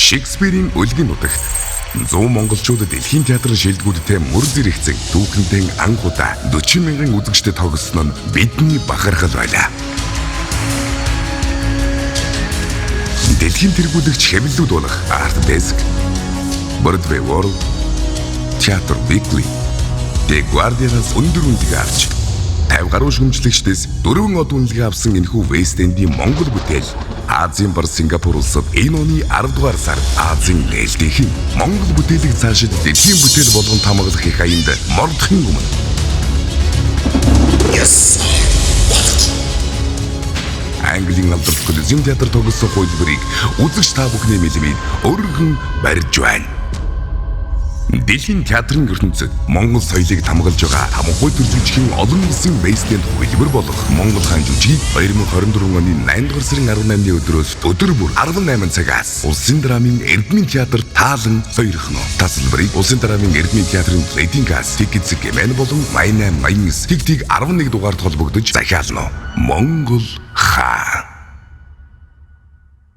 Шекспирийн Өлгийн нутагт 100 монголчууд дэлхийн театрын шилдэгүүдтэй мөр зэрэгцэн түүхэнтэй анх удаа 40 мянган үзэгчдэд тогтсон нь бидний бахархал байлаа. Дэлхийн тэргүүлэгч хэмнэлүүд болох Art Desk, Broadway World, Theatre Weekly, The Guardian-аас өндөр үнэлгээ авч 50 гаруй шүүмжлэгчдээс 4 од үнэлгээ авсан энэхүү West End-ийн монгол бүтээл Азийн бар Сингапур улсад энэ оны 10 дугаар сард Азийн нээлтийн монгол бүтээлийг цаашид дэлхийн бүтээл болгон хамгаалах их аянд мордохын өмнө Английн алдарт Колизеум театр тогтсон хөлбөрийг үзэгч та бүхний мэлмид өргөн барьж байна. Дэлхийн театрын ертөнцид Монгол соёлыг хамгаалж байгаа хамаагүй төлөвлөгчийн олон улсын West End хөлбөр болох Монгол хаан жүжиг 2024 оны 8 дугаар сарын 18-ны өдрөөс өдөр бүр 18 цагаас Улсын драмын Эрдмийн театрт таалан сойрхно. Тасалбарыг Улсын драмын Эрдмийн театрын Trading Gas Tickets гэмээр болон 8889 11 дугаард холбогдож захиална. Монгол хаан